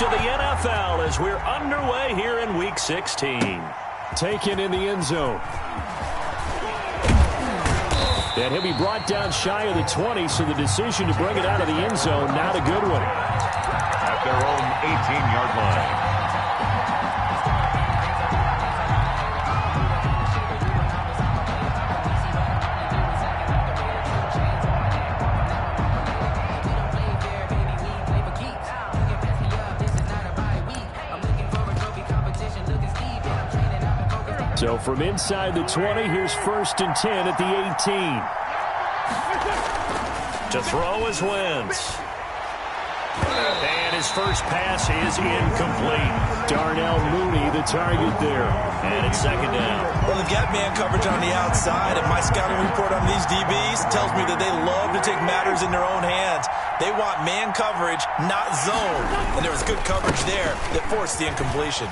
to the NFL as we're underway here in Week 16. Taken in the end zone. And he'll be brought down shy of the 20, so the decision to bring it out of the end zone, not a good one. At their own 18-yard line. So from inside the 20, here's 1st and 10 at the 18. To throw is Wentz. And his first pass is incomplete. Darnell Mooney, the target there. And it's 2nd down. Well, they've got man coverage on the outside, and my scouting report on these DBs tells me that they love to take matters in their own hands. They want man coverage, not zone. And there was good coverage there that forced the incompletion.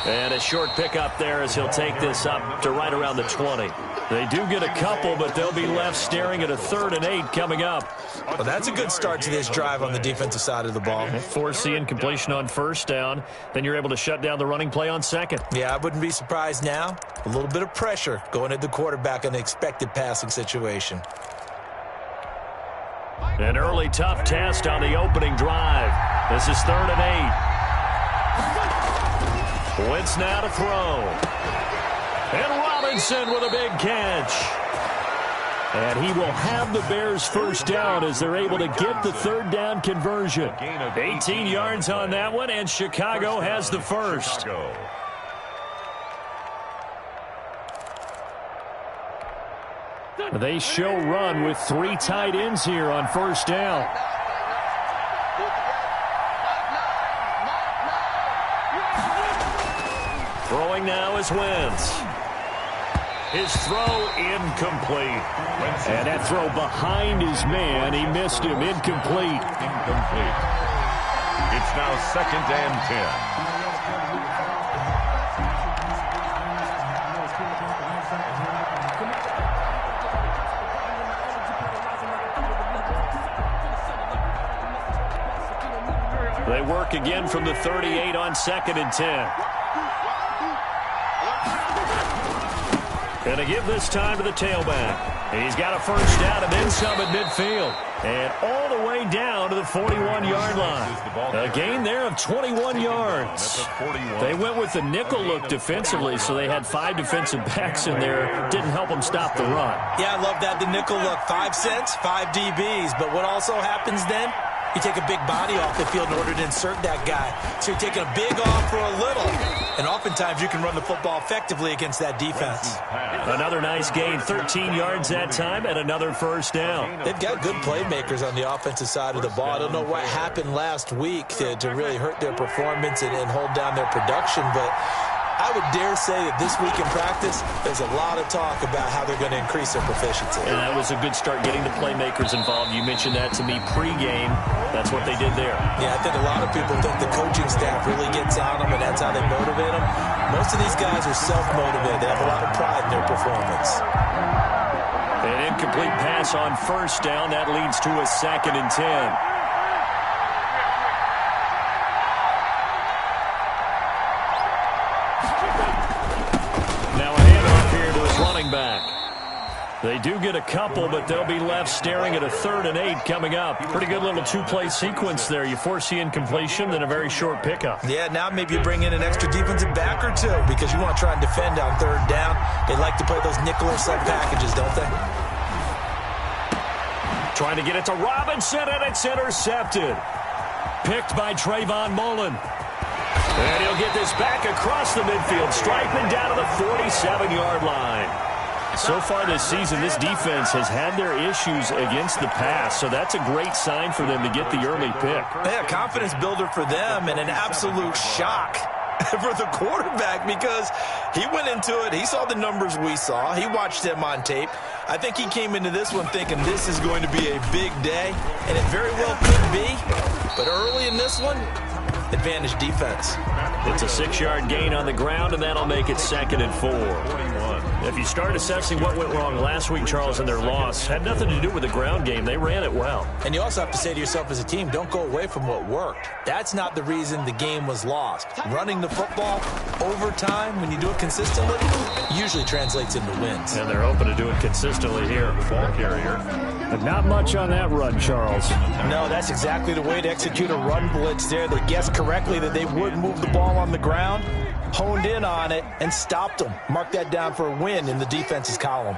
And a short pickup there as he'll take this up to right around the 20. They do get a couple, but they'll be left staring at a 3rd and 8 coming up. Well, that's a good start to this drive on the defensive side of the ball. Force the incompletion on 1st down. Then you're able to shut down the running play on 2nd. Yeah, I wouldn't be surprised now. A little bit of pressure going at the quarterback in the expected passing situation. An early tough test on the opening drive. This is 3rd and 8. Wentz now to throw. And Robinson with a big catch. And he will have the Bears' 1st down as they're able to get the 3rd down conversion. 18 yards on that one, and Chicago has the 1st. They show run with 3 tight ends here on 1st down. Throwing now is Wentz. His throw incomplete. And that throw behind his man. He missed him. Incomplete. Incomplete. It's now 2nd and 10. They work again from the 38 on 2nd and 10. Going to give this time to the tailback. He's got a 1st down and then some at midfield. And all the way down to the 41-yard line. A gain there of 21 yards. They went with the nickel look defensively, so they had 5 defensive backs in there. Didn't help them stop the run. Yeah, I love that, the nickel look. 5 cents, 5 DBs. But what also happens then? You take a big body off the field in order to insert that guy. So you're taking a big off for a little. And oftentimes you can run the football effectively against that defense. Another nice gain, 13 yards that time, and another 1st down. They've got good playmakers on the offensive side of the ball. I don't know what happened last week to really hurt their performance and hold down their production, but I would dare say that this week in practice, there's a lot of talk about how they're going to increase their proficiency. And that was a good start getting the playmakers involved. You mentioned that to me pregame. That's what they did there. Yeah, I think a lot of people think the coaching staff really gets on them, and that's how they motivate them. Most of these guys are self-motivated. They have a lot of pride in their performance. An incomplete pass on 1st down. That leads to a 2nd and 10. Back. They do get a couple, but they'll be left staring at a 3rd and 8 coming up. Pretty good little 2-play sequence there. You force the incompletion, then a very short pickup. Yeah, now maybe you bring in an extra defensive back or 2 because you want to try and defend on 3rd down. They like to play those nickel or sub packages, don't they? Trying to get it to Robinson, and it's intercepted. Picked by Trayvon Mullen. And he'll get this back across the midfield, striping down to the 47-yard line. So far this season, this defense has had their issues against the pass, so that's a great sign for them to get the early pick. Yeah, confidence builder for them and an absolute shock for the quarterback because he went into it. He saw the numbers we saw. He watched them on tape. I think he came into this one thinking this is going to be a big day, and it very well could be. But early in this one, advantage defense. It's a 6-yard gain on the ground, and that'll make it 2nd and 4. If you start assessing what went wrong last week, Charles, in their loss, had nothing to do with the ground game. They ran it well. And you also have to say to yourself as a team, don't go away from what worked. That's not the reason the game was lost. Running the football over time, when you do it consistently, usually translates into wins. And they're hoping to do it consistently here. Ball carrier. But not much on that run, Charles. No, that's exactly the way to execute a run blitz there. They guessed correctly that they would move the ball on the ground, honed in on it, and stopped them. Mark that down for a win in the defense's column.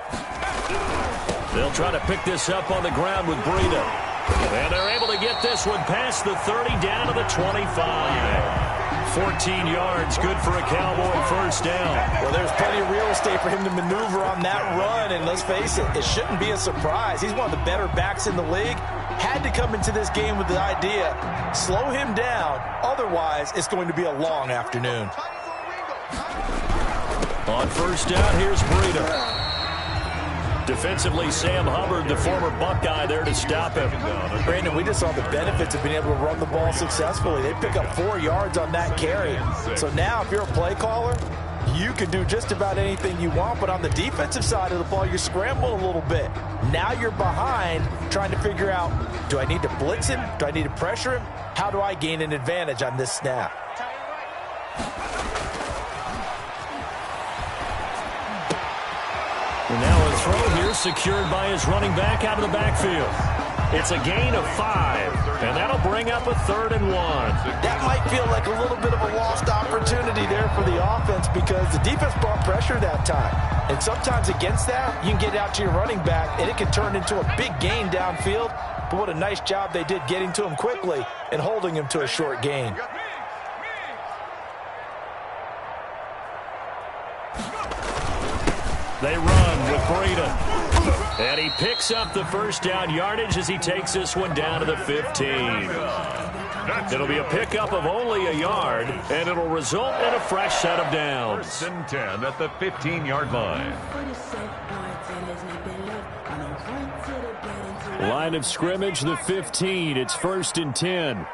They'll try to pick this up on the ground with Breida. And they're able to get this one past the 30 down to the 25. 14 yards, good for a Cowboy first down. Well, there's plenty of real estate for him to maneuver on that run, and let's face it, it shouldn't be a surprise. He's one of the better backs in the league. Had to come into this game with the idea, slow him down, otherwise it's going to be a long afternoon. On first down, here's Breida. Defensively, Sam Hubbard, the former Buckeye, there to stop him. Brandon, we just saw the benefits of being able to run the ball successfully. They pick up 4 yards on that carry. So now, if you're a play caller, you can do just about anything you want. But on the defensive side of the ball, you're scrambling a little bit. Now you're behind, trying to figure out, do I need to blitz him? Do I need to pressure him? How do I gain an advantage on this snap? And now a throw here secured by his running back out of the backfield. It's a gain of 5, and that'll bring up a 3rd and 1. That might feel like a little bit of a lost opportunity there for the offense because the defense brought pressure that time. And sometimes against that, you can get out to your running back, and it can turn into a big gain downfield. But what a nice job they did getting to him quickly and holding him to a short gain. They run with Breida. And he picks up the first down yardage as he takes this one down to the 15. It'll be a pickup of only a yard, and it'll result in a fresh set of downs. 1st and 10 at the 15-yard line. Line of scrimmage, the 15. It's 1st and 10.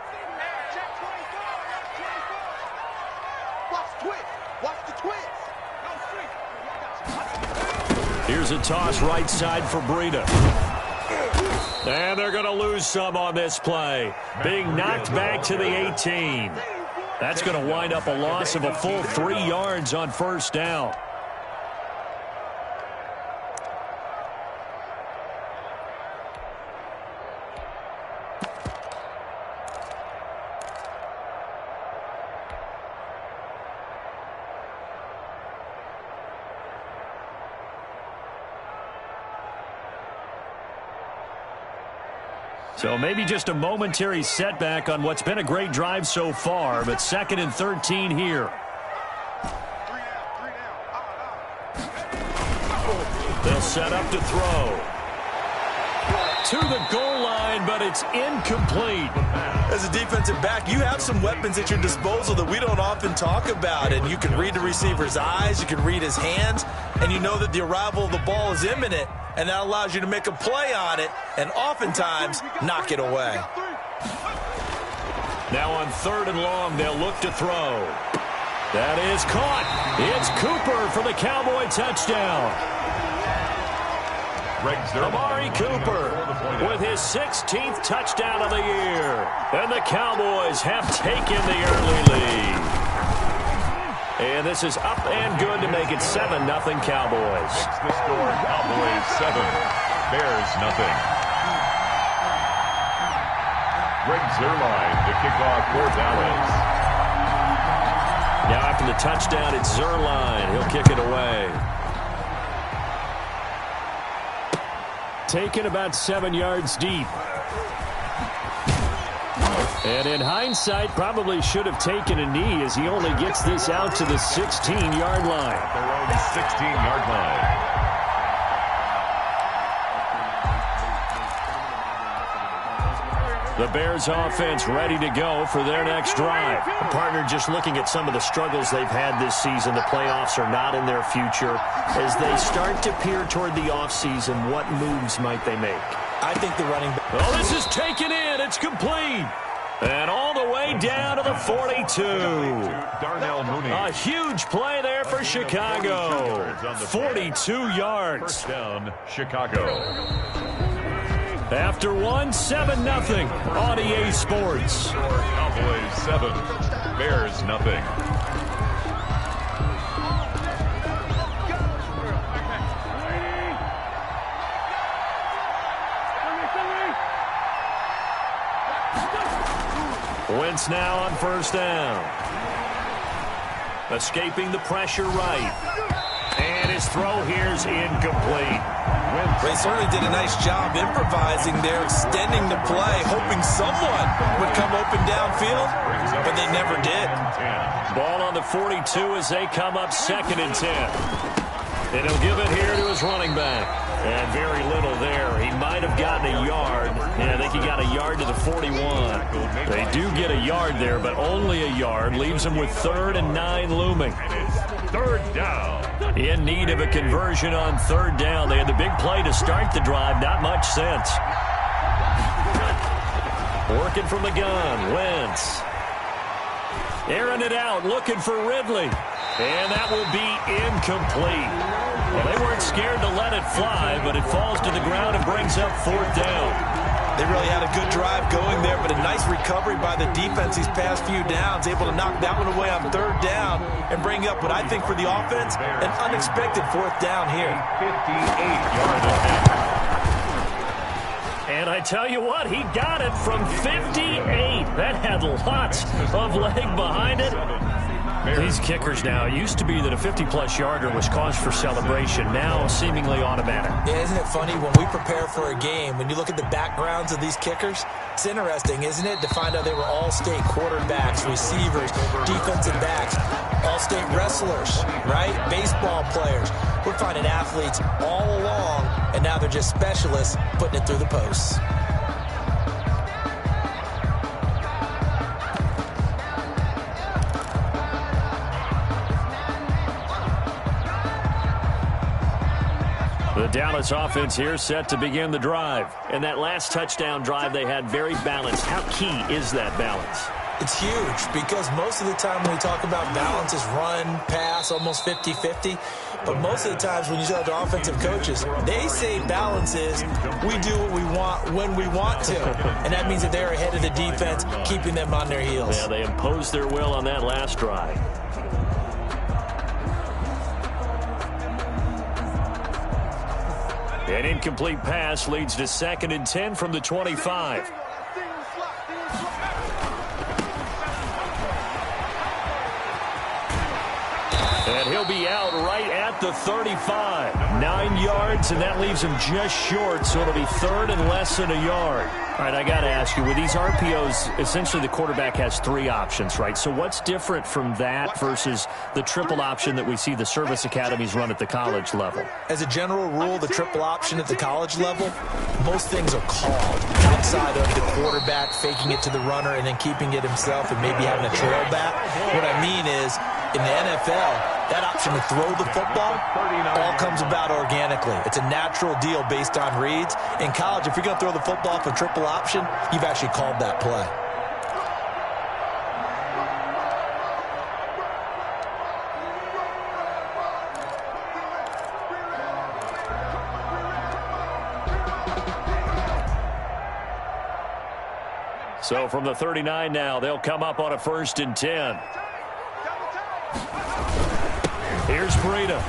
Here's a toss right side for Breida. And they're going to lose some on this play. Being knocked back to the 18. That's going to wind up a loss of a full 3 yards on first down. So maybe just a momentary setback on what's been a great drive so far, but 2nd and 13 here. They'll set up to throw. To the goal line, but it's incomplete. As a defensive back, you have some weapons at your disposal that we don't often talk about, and you can read the receiver's eyes, you can read his hands, and you know that the arrival of the ball is imminent, and that allows you to make a play on it and oftentimes knock it away. Now on 3rd and long, they'll look to throw. That is caught. It's Cooper for the Cowboy touchdown. Amari Cooper with his 16th touchdown of the year. And the Cowboys have taken the early lead. And this is up and good to make it 7-0 Cowboys. It's the score, Cowboys 7, Bears nothing. Greg Zuerlein to kick off for Dallas. Now after the touchdown, it's Zuerlein. He'll kick it away. Taken about 7 yards deep. And in hindsight, probably should have taken a knee as he only gets this out to the 16-yard line. At their own 16-yard line. The Bears offense ready to go for their next drive. Partner, just looking at some of the struggles they've had this season, the playoffs are not in their future. As they start to peer toward the offseason, what moves might they make? I think the running back. Oh, this is taken in. It's complete. And all the way down to the 42. Darnell Mooney. A huge play there for Chicago. 42 yards. First down, Chicago. After 7-0 on EA Sports. Cowboys 7, Bears nothing. Wentz now on first down. Escaping the pressure right. And his throw here's incomplete. They certainly did a nice job improvising there, extending the play, hoping someone would come open downfield, but they never did. Ball on the 42 as they come up 2nd and 10. And he'll give it here to his running back. And very little there. He might have gotten a yard. Yeah, I think he got a yard to the 41. They do get a yard there, but only a yard. Leaves him with 3rd and 9 looming. Third down. In need of a conversion on 3rd down. They had the big play to start the drive. Not much sense. Working from the gun. Wentz. Airing it out. Looking for Ridley. And that will be incomplete. Well, they weren't scared to let it fly, but it falls to the ground and brings up 4th down. They really had a good drive going there, but a nice recovery by the defense these past few downs, able to knock that one away on 3rd down and bring up what I think for the offense, an unexpected 4th down here. 58-yard attempt. And I tell you what, he got it from 58. That had lots of leg behind it. These kickers now, it used to be that a 50-plus yarder was cause for celebration. Now seemingly automatic. Yeah, isn't it funny when we prepare for a game, when you look at the backgrounds of these kickers, it's interesting, isn't it, to find out they were all-state quarterbacks, receivers, defensive backs, all-state wrestlers, right? Baseball players. We're finding athletes all along, and now they're just specialists putting it through the posts. The Dallas offense here set to begin the drive. And that last touchdown drive they had very balanced. How key is that balance? It's huge because most of the time when we talk about balance is run, pass, almost 50-50. But most of the times when you talk to offensive coaches, they say balance is we do what we want when we want to. And that means that they're ahead of the defense, keeping them on their heels. Yeah, they imposed their will on that last drive. An incomplete pass leads to 2nd and 10 from the 25. And he'll be out right at the 35. 9 yards, and that leaves him just short, so it'll be 3rd and less than a yard. All right, I got to ask you, with these RPOs, essentially the quarterback has 3 options, right? So what's different from that versus the triple option that we see the service academies run at the college level? As a general rule, the triple option at the college level, most things are called outside of the quarterback faking it to the runner and then keeping it himself and maybe having a trail back. What I mean is, in the NFL, that option to throw the football all comes about organically. It's a natural deal based on reads. In college, if you're going to throw the football for triple option, you've actually called that play. So from the 39 now, they'll come up on a 1st and 10. Here's Breida.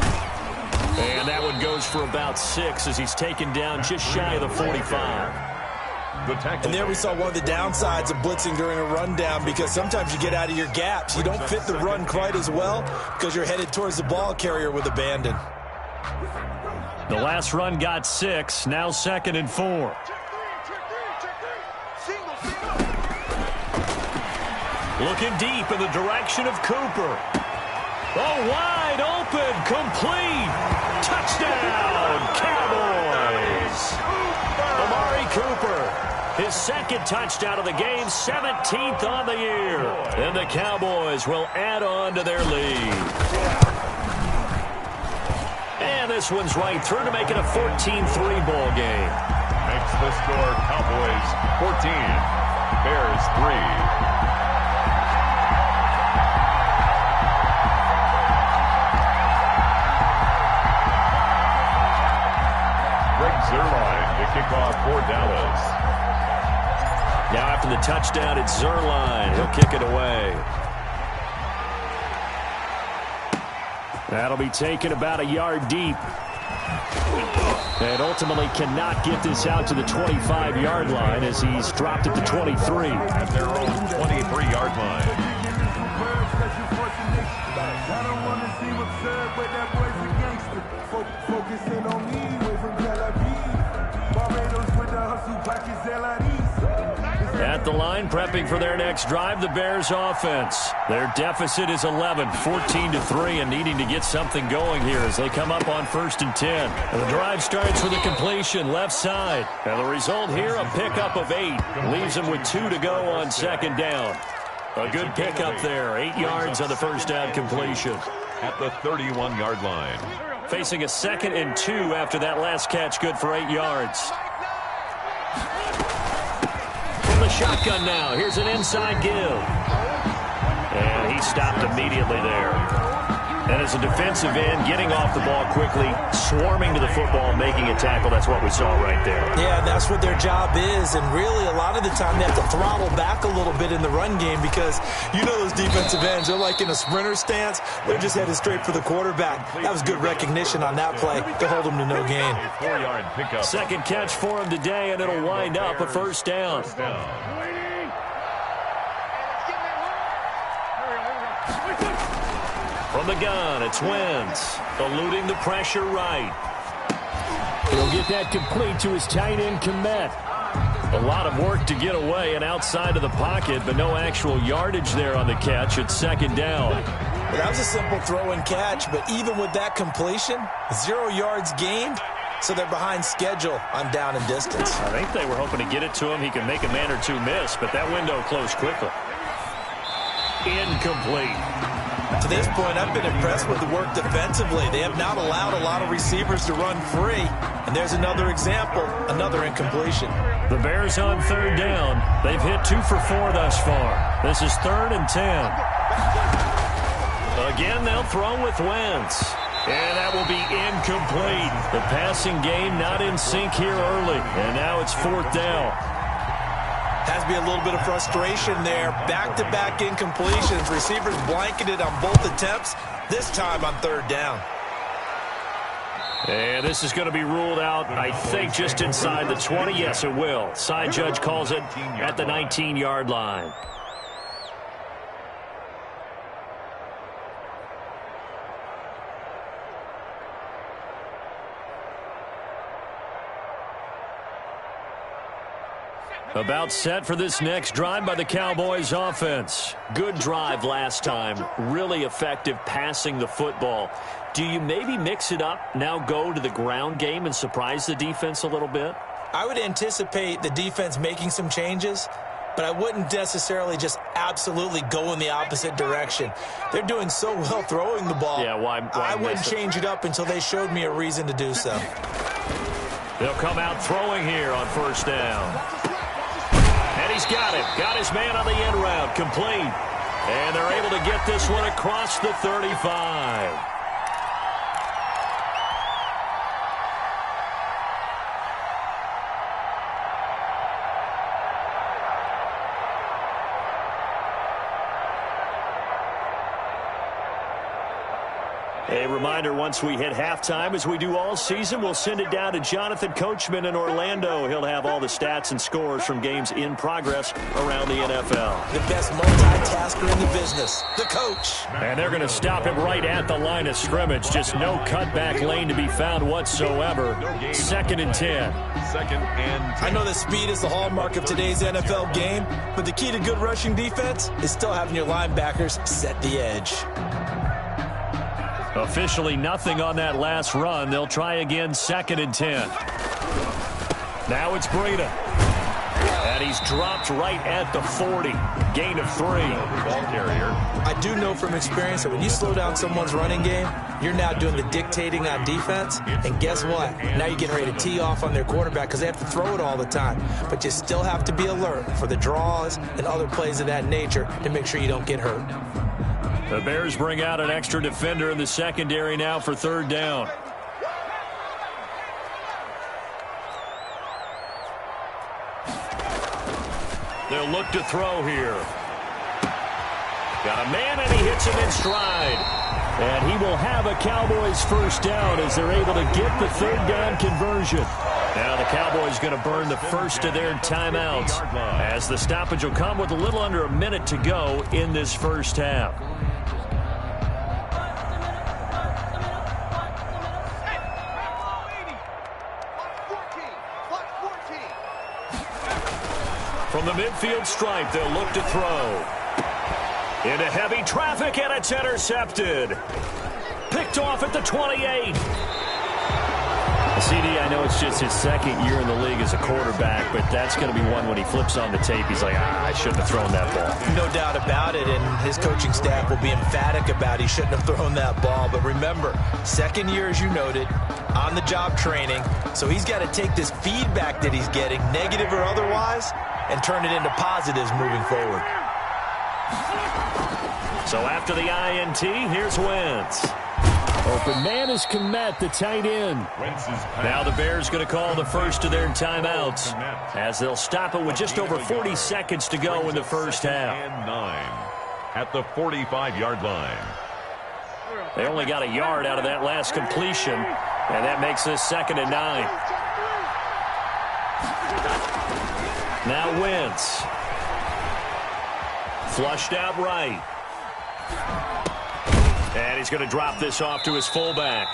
And that one goes for about 6 as he's taken down just shy of the 45. And there we saw one of the downsides of blitzing during a rundown because sometimes you get out of your gaps. You don't fit the run quite as well because you're headed towards the ball carrier with abandon. The last run got 6. Now 2nd and 4. Looking deep in the direction of Cooper. Oh, wide open, complete. Touchdown, Cowboys. Amari Cooper, his 2nd touchdown of the game, 17th on the year. And the Cowboys will add on to their lead. And this one's right through to make it a 14-3 ball game. Makes the score Cowboys 14, Bears 3. touchdown. It's Zerline. He'll kick it away. That'll be taken about a yard deep. And ultimately cannot get this out to the 25-yard line as he's dropped at the 23. At their own 23-yard line. At the line, prepping for their next drive, the Bears offense. Their deficit is 11, 14-3, and needing to get something going here as they come up on 1st and 10. And the drive starts with a completion left side. And the result here, a pickup of 8. Leaves them with 2 to go on 2nd down. A good pickup there, 8 yards on the first down completion. At the 31-yard line. Facing a 2nd and 2 after that last catch, good for 8 yards. The shotgun now. Here's an inside give. And he stopped immediately there. And as a defensive end, getting off the ball quickly, swarming to the football, making a tackle, that's what we saw right there. Yeah, that's what their job is. And really, a lot of the time, they have to throttle back a little bit in the run game because you know those defensive ends, they're like in a sprinter stance. They're just headed straight for the quarterback. That was good recognition on that play to hold them to no gain. 4-yard pickup. Second catch for him today, and it'll wind up a first down. From the gun, it's Wentz, eluding the pressure right. He'll get that complete to his tight end, Komet. A lot of work to get away and outside of the pocket, but no actual yardage there on the catch. It's 2nd down. Well, that was a simple throw and catch, but even with that completion, 0 yards gained, so they're behind schedule on down and distance. I think they were hoping to get it to him. He could make a man or two miss, but that window closed quickly. Incomplete. To this point, I've been impressed with the work defensively. They have not allowed a lot of receivers to run free. And there's another example, another incompletion. The Bears on 3rd down. They've hit 2 for 4 thus far. This is 3rd and 10. Again, they'll throw with Wentz. And that will be incomplete. The passing game not in sync here early. And now it's 4th down. Has to be a little bit of frustration there. Back-to-back incompletions. Receivers blanketed on both attempts, this time on 3rd down. And this is going to be ruled out, I think, just inside the 20. Yes, it will. Side judge calls it at the 19-yard line. About set for this next drive by the Cowboys offense. Good drive last time. Really effective passing the football. Do you maybe mix it up, now go to the ground game and surprise the defense a little bit? I would anticipate the defense making some changes, but I wouldn't necessarily just absolutely go in the opposite direction. They're doing so well throwing the ball. Yeah, why I wouldn't change it up until they showed me a reason to do so. They'll come out throwing here on 1st down. And he's got it. Got his man on the end route. Complete. And they're able to get this one across the 35. A reminder, once we hit halftime, as we do all season, we'll send it down to Jonathan Coachman in Orlando. He'll have all the stats and scores from games in progress around the NFL. The best multitasker in the business, the coach. And they're going to stop him right at the line of scrimmage. Just no cutback lane to be found whatsoever. 2nd and 10. 2nd and 10. I know that speed is the hallmark of today's NFL game, but the key to good rushing defense is still having your linebackers set the edge. Officially nothing on that last run. They'll try again 2nd and 10. Now it's Breida. And he's dropped right at the 40. Gain of 3. Ball carrier. I do know from experience that when you slow down someone's running game, you're now doing the dictating on defense. And guess what? Now you're getting ready to tee off on their quarterback because they have to throw it all the time. But you still have to be alert for the draws and other plays of that nature to make sure you don't get hurt. The Bears bring out an extra defender in the secondary now for 3rd down. They'll look to throw here. Got a man, and he hits him in stride. And he will have a Cowboys first down as they're able to get the third down conversion. Now the Cowboys going to burn the first of their timeouts as the stoppage will come with a little under a minute to go in this first half. From the midfield stripe, they'll look to throw. Into heavy traffic, and it's intercepted. Picked off at the 28. CD, I know it's just his second year in the league as a quarterback, but that's going to be one when he flips on the tape. He's like, I shouldn't have thrown that ball. No doubt about it, and his coaching staff will be emphatic about he shouldn't have thrown that ball. But remember, second year, as you noted, on-the-job training, so he's got to take this feedback that he's getting, negative or otherwise, and turn it into positives moving forward. So after the INT, here's Wentz. Open man is Kmet, the tight end. Now the Bears going to call the first of their timeouts as they'll stop it with just over 40 seconds to go in the first half. And 9 at the 45-yard line. They only got a yard out of that last completion, and that makes this 2nd and 9. Now Wentz. Flushed out right. And he's going to drop this off to his fullback.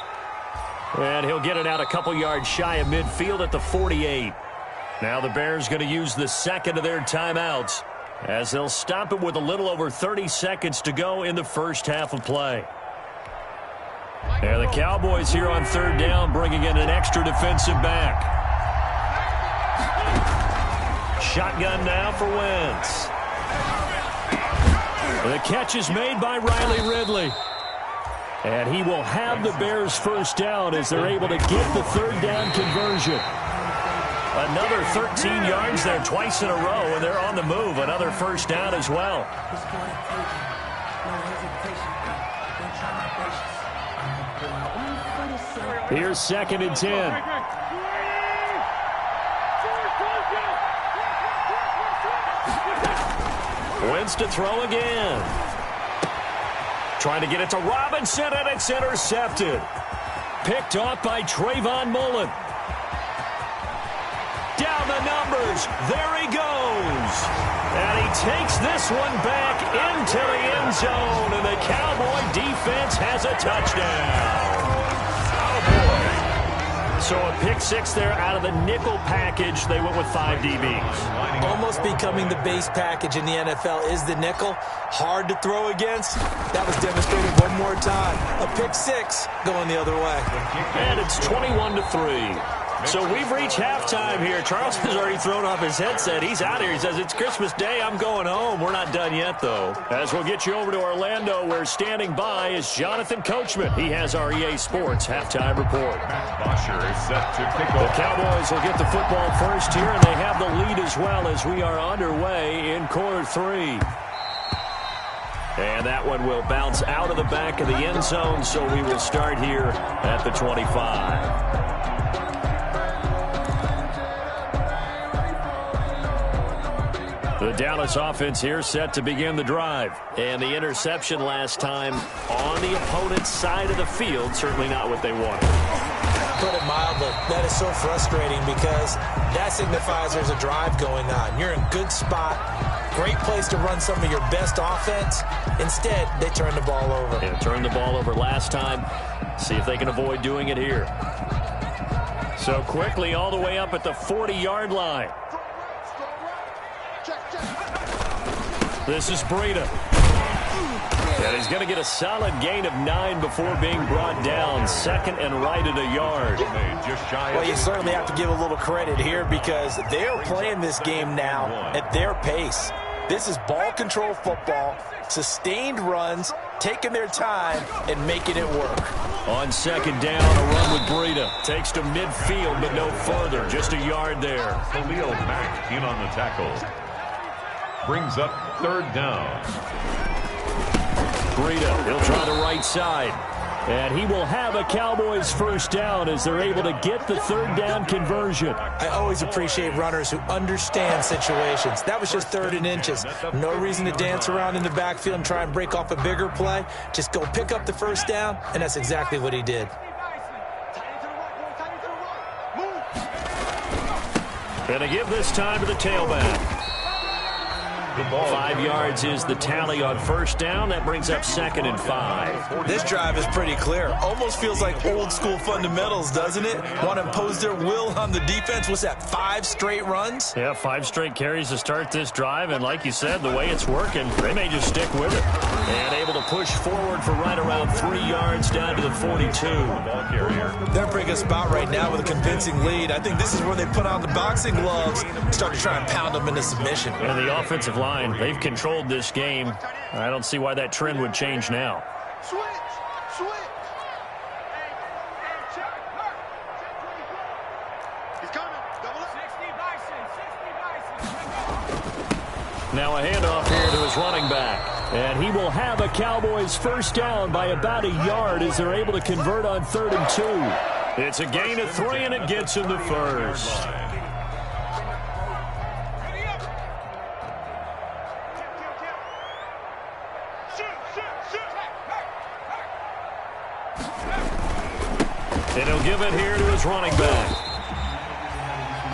And he'll get it out a couple yards shy of midfield at the 48. Now the Bears going to use the second of their timeouts as they'll stop it with a little over 30 seconds to go in the first half of play. And the Cowboys here on third down bringing in an extra defensive back. Shotgun now for Wentz. The catch is made by Riley Ridley. And he will have the Bears first down as they're able to get the third down conversion. Another 13 yards there twice in a row, and they're on the move. Another first down as well. Here's 2nd and 10. Wentz to throw again. Trying to get it to Robinson, and it's intercepted. Picked off by Trayvon Mullen. Down the numbers. There he goes. And he takes this one back into the end zone, and the Cowboy defense has a touchdown. So a pick six there out of the nickel package. They went with 5 DBs. Almost becoming the base package in the NFL is the nickel. Hard to throw against. That was demonstrated one more time. A pick six going the other way. And it's 21-3. So we've reached halftime here. Charles has already thrown off his headset. He's out here. He says, it's Christmas Day. I'm going home. We're not done yet, though. As we'll get you over to Orlando, where standing by is Jonathan Coachman. He has our EA Sports halftime report. Bosher is set to kick off. The Cowboys will get the football first here, and they have the lead as well as we are underway in quarter 3. And that one will bounce out of the back of the end zone, so we will start here at the 25. The Dallas offense here set to begin the drive. And the interception last time on the opponent's side of the field, certainly not what they wanted. Put it mildly, that is so frustrating because that signifies there's a drive going on. You're in a good spot, great place to run some of your best offense. Instead, they turn the ball over. Yeah, turned the ball over last time. See if they can avoid doing it here. So quickly all the way up at the 40-yard line. This is Breida. And he's going to get a solid gain of 9 before being brought down. 2nd and right at a yard. Well, you certainly have to give a little credit here because they're playing this game now at their pace. This is ball control football, sustained runs, taking their time and making it work. On 2nd down, a run with Breida. Takes to midfield, but no further. Just a yard there. Khalil Mack in on the tackle. Brings up 3rd down. Breida, he'll try the right side. And he will have a Cowboys first down as they're able to get the third down conversion. I always appreciate runners who understand situations. That was just 3rd and inches. No reason to dance around in the backfield and try and break off a bigger play. Just go pick up the first down, and that's exactly what he did. And to give this time to the tailback. 5 yards is the tally on first down. That brings up 2nd and 5. This drive is pretty clear. Almost feels like old school fundamentals, doesn't it? Want to impose their will on the defense. What's that, 5 straight runs? Yeah, 5 straight carries to start this drive. And like you said, the way it's working, they may just stick with it. And able to push forward for right around 3 yards down to the 42. They're in a pretty good spot right now with a convincing lead. I think this is where they put on the boxing gloves and start to try and pound them into submission. And the offensive line, they've controlled this game. I don't see why that trend would change now. Now a handoff here to his running back. And he will have a Cowboys first down by about a yard as they're able to convert on 3rd and 2. It's a gain of 3, and it gets him to first. And he'll give it here to his running back.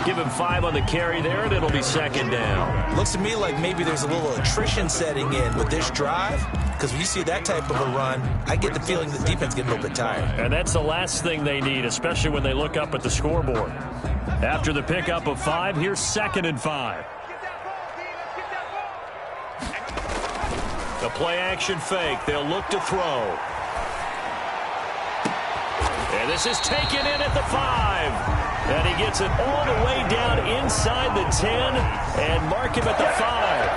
Give him 5 on the carry there, and it'll be 2nd down. Looks to me like maybe there's a little attrition setting in with this drive, because when you see that type of a run, I get the feeling the defense getting a little bit tired. And that's the last thing they need, especially when they look up at the scoreboard. After the pickup of 5, here's 2nd and 5. The play-action fake. They'll look to throw. And this is taken in at the 5. And he gets it all the way down inside the 10 and mark him at the 5.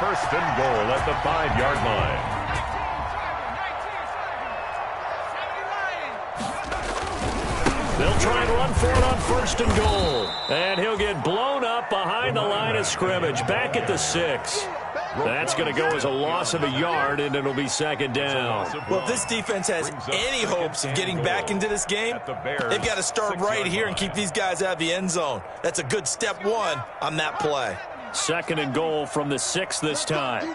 First and goal at the 5-yard line. They'll try and run for it on 1st and goal. And he'll get blown up behind the line of scrimmage. Back at the 6. That's going to go as a loss of a yard, and it'll be 2nd down. Well, if this defense has any hopes of getting back into this game, they've got to start right here and keep these guys out of the end zone. That's a good step 1 on that play. 2nd and goal from the 6 this time.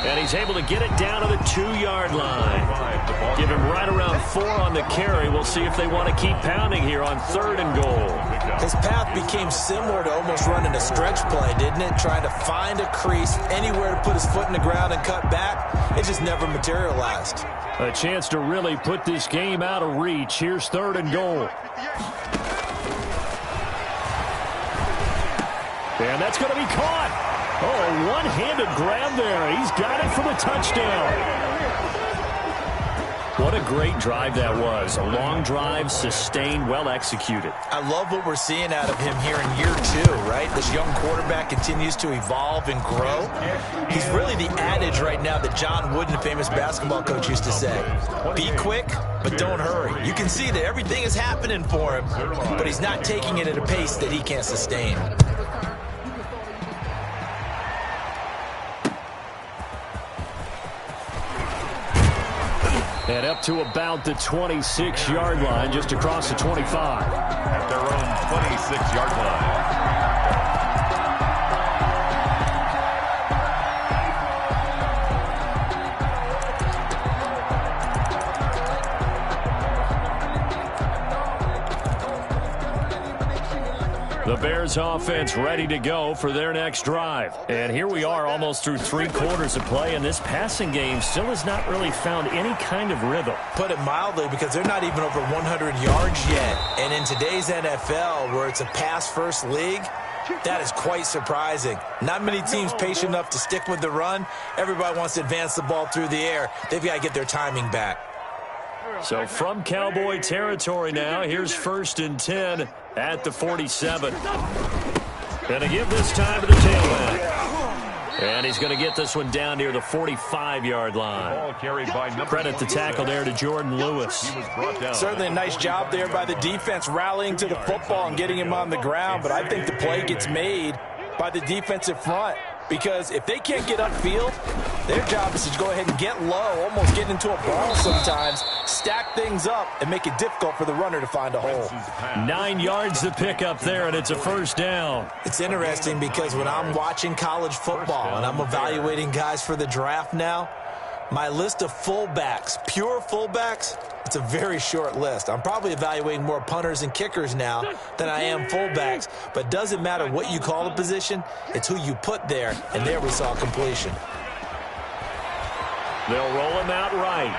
And he's able to get it down to the 2-yard line. Give him right around 4 on the carry. We'll see if they want to keep pounding here on 3rd and goal. His path became similar to almost running a stretch play, didn't it? Trying to find a crease, anywhere to put his foot in the ground and cut back. It just never materialized. A chance to really put this game out of reach. Here's 3rd and goal. And that's going to be caught. Oh, one-handed grab there. He's got it for the touchdown. What a great drive that was. A long drive, sustained, well executed. I love what we're seeing out of him here in year 2, right? This young quarterback continues to evolve and grow. He's really the adage right now that John Wooden, the famous basketball coach, used to say. Be quick, but don't hurry. You can see that everything is happening for him, but he's not taking it at a pace that he can't sustain. And up to about the 26-yard line, just across the 25. At their own 26-yard line. The Bears offense ready to go for their next drive. And here we are almost through 3 quarters of play, and this passing game still has not really found any kind of rhythm. Put it mildly, because they're not even over 100 yards yet. And in today's NFL, where it's a pass-first league, that is quite surprising. Not many teams patient enough to stick with the run. Everybody wants to advance the ball through the air. They've got to get their timing back. So from Cowboy territory now, here's 1st and 10 at the 47. Going to give this time to the tailback. And he's going to get this one down near the 45-yard line. Ball carried by Credit the tackle there to Jordan Lewis. He was brought down. Certainly a nice job there by the defense rallying to the football and getting him on the ground, but I think the play gets made by the defensive front. Because if they can't get upfield, their job is to go ahead and get low, almost get into a ball sometimes, stack things up, and make it difficult for the runner to find a hole. 9 yards to pick up there, and it's a first down. It's interesting because when I'm watching college football and I'm evaluating guys for the draft now, my list of fullbacks, pure fullbacks, it's a very short list. I'm probably evaluating more punters and kickers now than I am fullbacks, but doesn't matter what you call a position, it's who you put there, and there we saw completion. They'll roll him out right.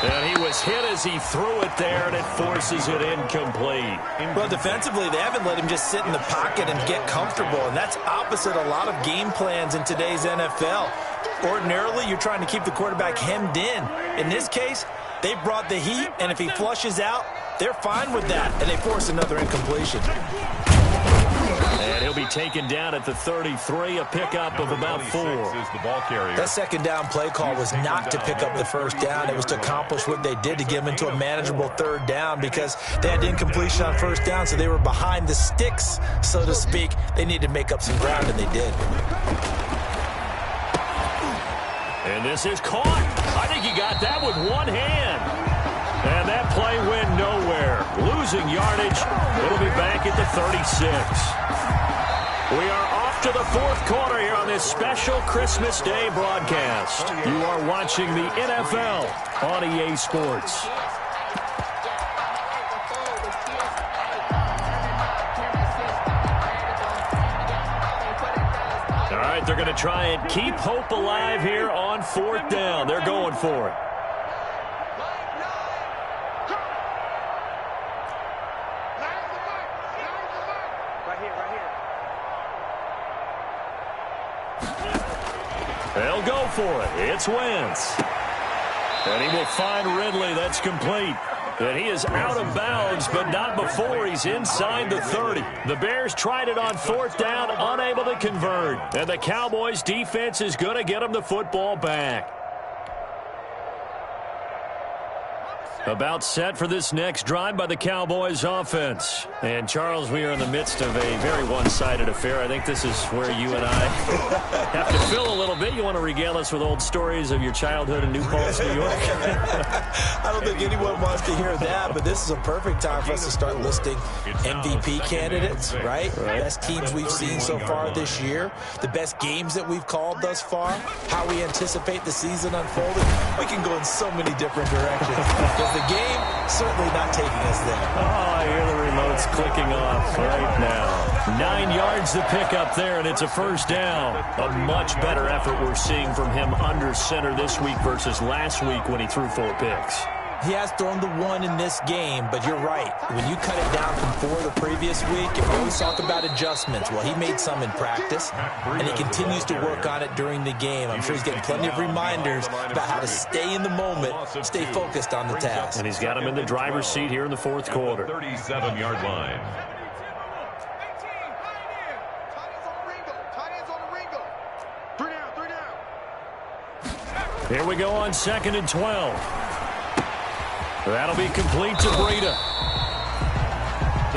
And he was hit as he threw it there, and it forces it incomplete. Well, defensively, they haven't let him just sit in the pocket and get comfortable, and that's opposite a lot of game plans in today's NFL. Ordinarily, you're trying to keep the quarterback hemmed in. In this case, they brought the heat, and if he flushes out, they're fine with that, and they force another incompletion. And he'll be taken down at the 33, a pickup of about 4. That second down play call was not to pick up the first down. It was to accomplish what they did to get him into a manageable third down because they had incompletion on first down, so they were behind the sticks, so to speak. They needed to make up some ground, and they did. And this is caught. I think he got that with one hand. And that play went nowhere. Losing yardage. It'll be back at the 36. We are off to the fourth quarter here on this special Christmas Day broadcast. You are watching the NFL on EA Sports. All right, they're going to try and keep hope alive here on fourth down. They're going for it. They'll go for it. It's Wentz. And he will find Ridley. That's complete. And he is out of bounds, but not before he's inside the 30. The Bears tried it on fourth down, unable to convert. And the Cowboys' defense is going to get them the football back. About set for this next drive by the Cowboys offense. And, Charles, we are in the midst of a very one-sided affair. I think this is where you and I have to fill a little bit. You want to regale us with old stories of your childhood in New Paltz, New York? I don't think anyone wants to hear that, but this is a perfect time for us to start listing MVP candidates, right? Best teams we've seen so far this year, the best games that we've called thus far, how we anticipate the season unfolding. We can go in so many different directions. The game certainly not taking us there. Oh, I hear the remotes clicking off right now. 9 yards to pick up there, and it's a first down. A much better effort we're seeing from him under center this week versus last week when he threw 4 picks. He has thrown the 1 in this game, but you're right. When you cut it down from 4 the previous week, and we always talk about adjustments. Well, he made some in practice, and he continues to work on it during the game. I'm sure he's getting plenty of reminders about how to stay in the moment, stay focused on the task. And he's got him in the driver's seat here in the fourth quarter. 37-yard line. Here we go on 2nd and 12. That'll be complete to Breida.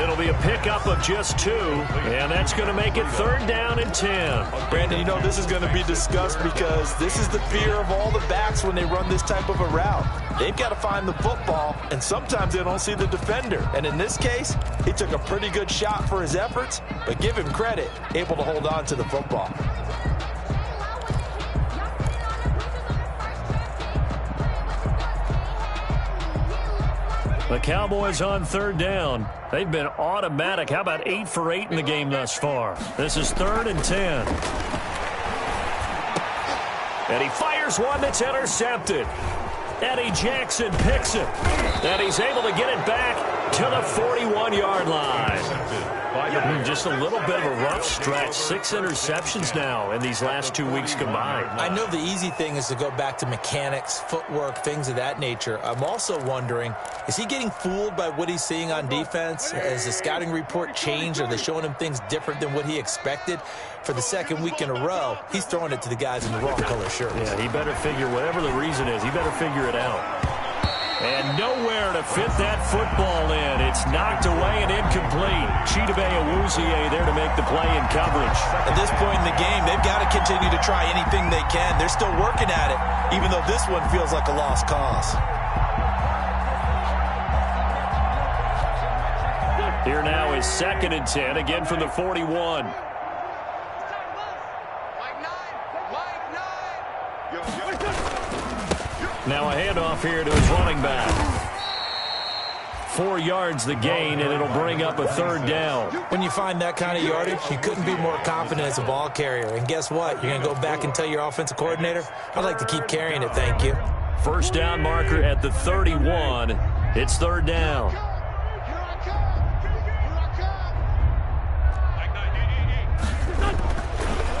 It'll be a pickup of just 2, and that's going to make it 3rd down and 10. Brandon, you know this is going to be discussed because this is the fear of all the backs when they run this type of a route. They've got to find the football, and sometimes they don't see the defender. And in this case, he took a pretty good shot for his efforts, but give him credit, able to hold on to the football. The Cowboys on 3rd down. They've been automatic. How about 8 for 8 in the game thus far? This is 3rd and 10. And he fires one that's intercepted. Eddie Jackson picks it. And he's able to get it back to the 41-yard line. Just a little bit of a rough stretch. 6 interceptions now in these last 2 weeks combined. I know the easy thing is to go back to mechanics, footwork, things of that nature. I'm also wondering, is he getting fooled by what he's seeing on defense? Has the scouting report changed? Are they showing him things different than what he expected? For the second week in a row, he's throwing it to the guys in the wrong color shirts. Yeah, he better figure, whatever the reason is, he better figure it out. And nowhere to fit that football in. It's knocked away and incomplete. Chidobe Awuzie there to make the play in coverage. At this point in the game, they've got to continue to try anything they can. They're still working at it, even though this one feels like a lost cause. Here now is 2nd and 10, again from the 41. Now a handoff here to his running back. 4 yards the gain, and it'll bring up a 3rd down. When you find that kind of yardage, you couldn't be more confident as a ball carrier. And guess what? You're going to go back and tell your offensive coordinator, I'd like to keep carrying it, thank you. 1st down marker at the 31. It's 3rd down.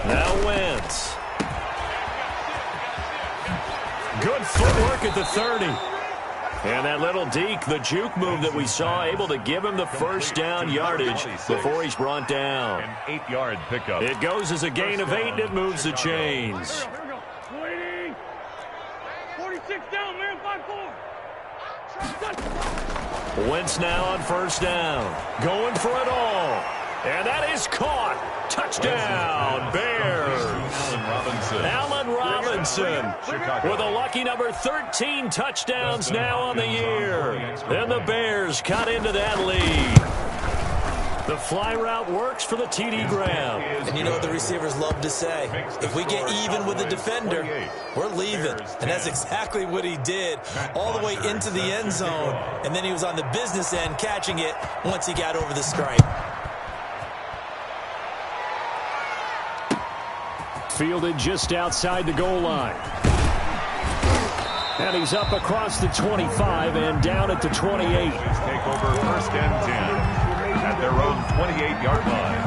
Now Wentz. Good footwork at the 30. And that little deke, the juke move that we saw, able to give him the 1st down yardage before he's brought down. An 8-yard pickup. It goes as a gain of 8, and it moves the chains. 46 down, man, 5-4. Wentz now on 1st down. Going for it all. And that is caught. Touchdown, Bears. Allen Robinson with a lucky number 13 touchdowns now on the year. And the Bears cut into that lead. The fly route works for the TD Graham. And you know what the receivers love to say? If we get even with the defender, we're leaving. And that's exactly what he did all the way into the end zone. And then he was on the business end catching it once he got over the stripe. Fielded just outside the goal line. And he's up across the 25 and down at the 28. Take over 1st and 10 at their own 28-yard line.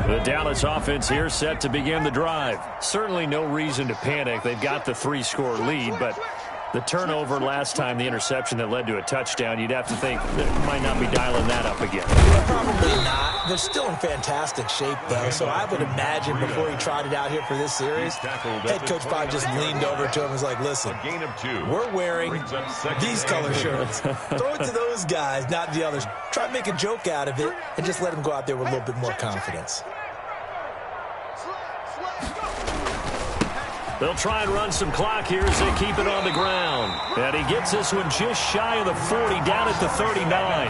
The Dallas offense here set to begin the drive. Certainly no reason to panic. They've got the 3-score lead, but the turnover last time, the interception that led to a touchdown, you'd have to think they might not be dialing that up again. Probably not. They're still in fantastic shape, though, so I would imagine before he tried it out here for this series, head coach probably just leaned over to him and was like, listen, we're wearing these color shirts. Throw it to those guys, not the others. Try to make a joke out of it and just let him go out there with a little bit more confidence. They'll try and run some clock here as they keep it on the ground. And he gets this one just shy of the 40, down at the 39.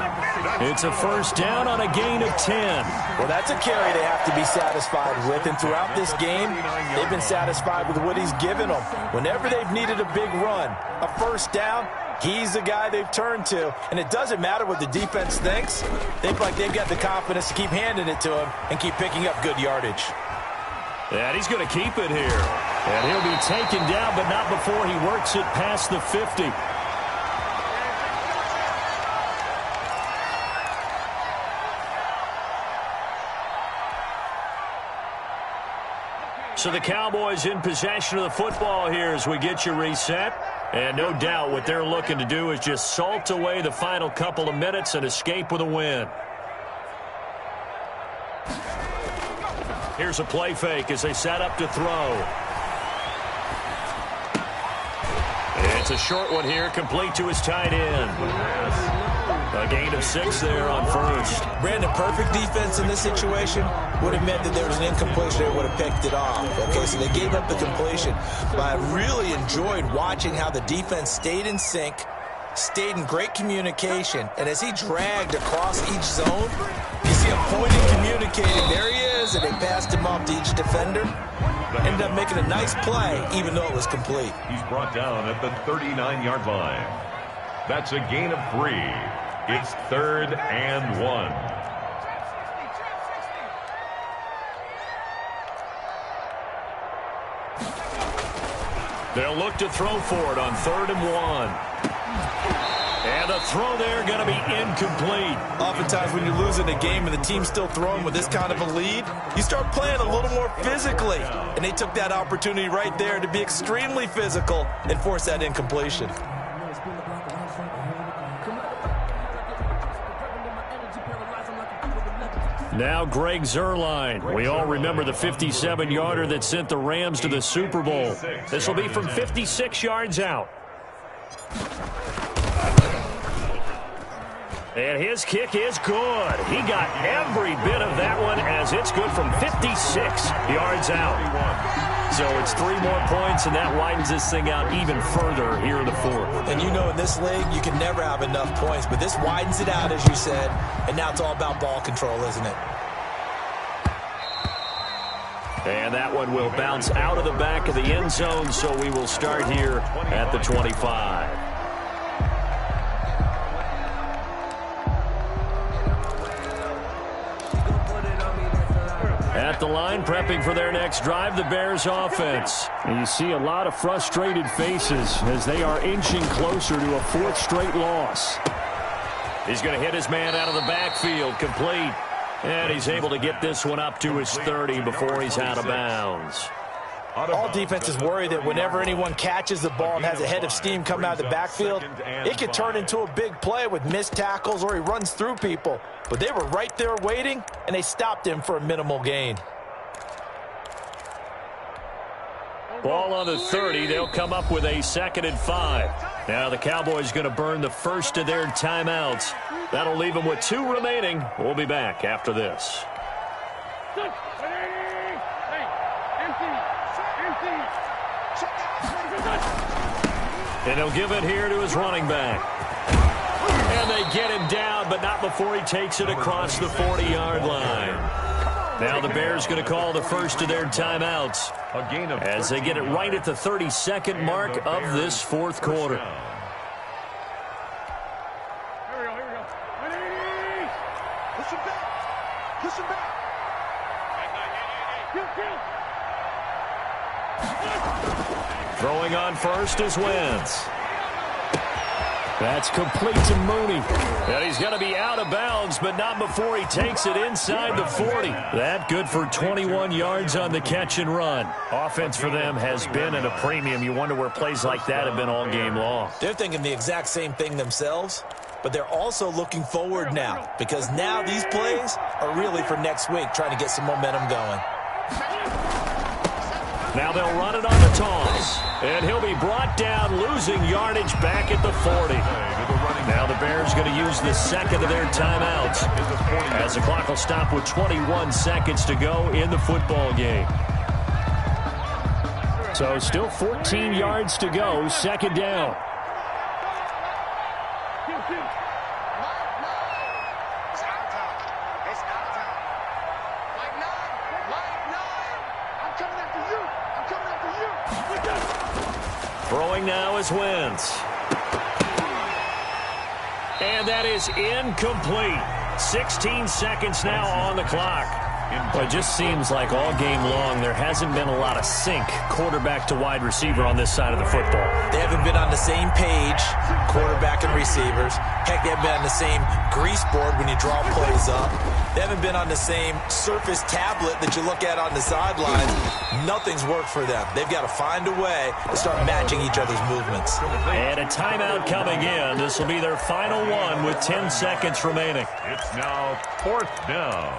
It's a 1st down on a gain of 10. Well, that's a carry they have to be satisfied with. And throughout this game, they've been satisfied with what he's given them. Whenever they've needed a big run, a 1st down, he's the guy they've turned to. And it doesn't matter what the defense thinks. They feel like they've got the confidence to keep handing it to him and keep picking up good yardage. And he's going to keep it here. And he'll be taken down, but not before he works it past the 50. So the Cowboys in possession of the football here as we get you reset. And no doubt what they're looking to do is just salt away the final couple of minutes and escape with a win. Here's a play fake as they set up to throw. It's a short one here, complete to his tight end. A gain of 6 there on 1st. Brandon, perfect defense in this situation would have meant that there was an incompletion. They would have picked it off. Okay, so they gave up the completion. But I really enjoyed watching how the defense stayed in sync, stayed in great communication. And as he dragged across each zone, you see him pointing, communicating. There he is, and they passed him off to each defender. Ended up making a nice play, even though it was complete. He's brought down at the 39-yard line. That's a gain of 3. It's 3rd and 1. They'll look to throw for it on 3rd and 1. And the throw there going to be incomplete. Oftentimes when you're losing a game and the team's still throwing with this kind of a lead, you start playing a little more physically. And they took that opportunity right there to be extremely physical and force that incompletion. Now Greg Zuerlein. We all remember the 57-yarder that sent the Rams to the Super Bowl. This will be from 56 yards out. And his kick is good. He got every bit of that one as it's good from 56 yards out. So it's 3 more points, and that widens this thing out even further here in the 4th. And you know in this league, you can never have enough points, but this widens it out, as you said, and now it's all about ball control, isn't it? And that one will bounce out of the back of the end zone, so we will start here at the 25. At the line, prepping for their next drive, the Bears offense. And you see a lot of frustrated faces as they are inching closer to a 4th straight loss. He's going to hit his man out of the backfield, complete. And he's able to get this one up to his 30 before he's out of bounds. All defenses worry that whenever anyone catches the ball and has a head of steam coming out of the backfield, it could turn into a big play with missed tackles or he runs through people. But they were right there waiting, and they stopped him for a minimal gain. Ball on the 30. They'll come up with a 2nd and 5. Now the Cowboys going to burn the first of their timeouts. That'll leave them with 2 remaining. We'll be back after this. And he'll give it here to his running back. And they get him down, but not before he takes it across the 40-yard line. Now the Bears going to call the first of their timeouts as they get it right at the 32nd mark of this 4th quarter. Throwing on first is Wentz. That's complete to Mooney. And he's going to be out of bounds, but not before he takes it inside the 40. That good for 21 yards on the catch and run. Offense for them has been at a premium. You wonder where plays like that have been all game long. They're thinking the exact same thing themselves, but they're also looking forward now because now these plays are really for next week, trying to get some momentum going. Now they'll run it on the toss. And he'll be brought down, losing yardage back at the 40. Now the Bears going to use the 2nd of their timeouts as the clock will stop with 21 seconds to go in the football game. So still 14 yards to go, 2nd down. Throwing now is Wentz. And that is incomplete. 16 seconds now on the clock. Well, it just seems like all game long there hasn't been a lot of sync quarterback to wide receiver on this side of the football. They haven't been on the same page, quarterback and receivers. Heck, they haven't been on the same grease board when you draw plays up. They haven't been on the same surface tablet that you look at on the sidelines. Nothing's worked for them. They've got to find a way to start matching each other's movements. And a timeout coming in. This will be their final one with 10 seconds remaining. It's now 4th down.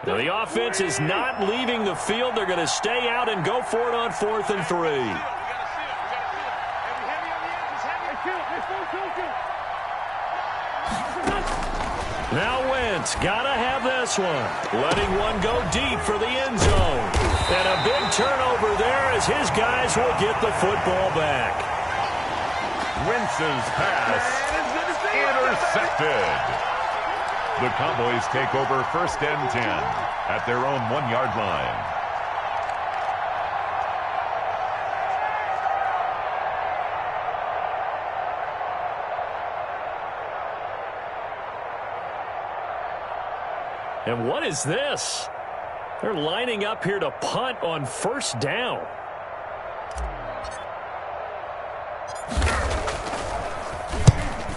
Now the offense is not leaving the field. They're going to stay out and go for it on 4th and 3. Now Wentz, gotta have this one. Letting one go deep for the end zone. And a big turnover there as his guys will get the football back. Wentz's pass intercepted. The Cowboys take over 1st and 10 at their own 1-yard line. And what is this? They're lining up here to punt on first down.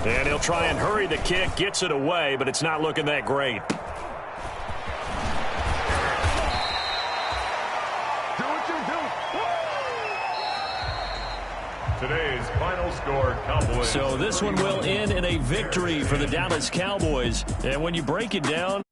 And he'll try and hurry the kick, gets it away, but it's not looking that great. Today's final score, Cowboys. So this one will end in a victory for the Dallas Cowboys. And when you break it down,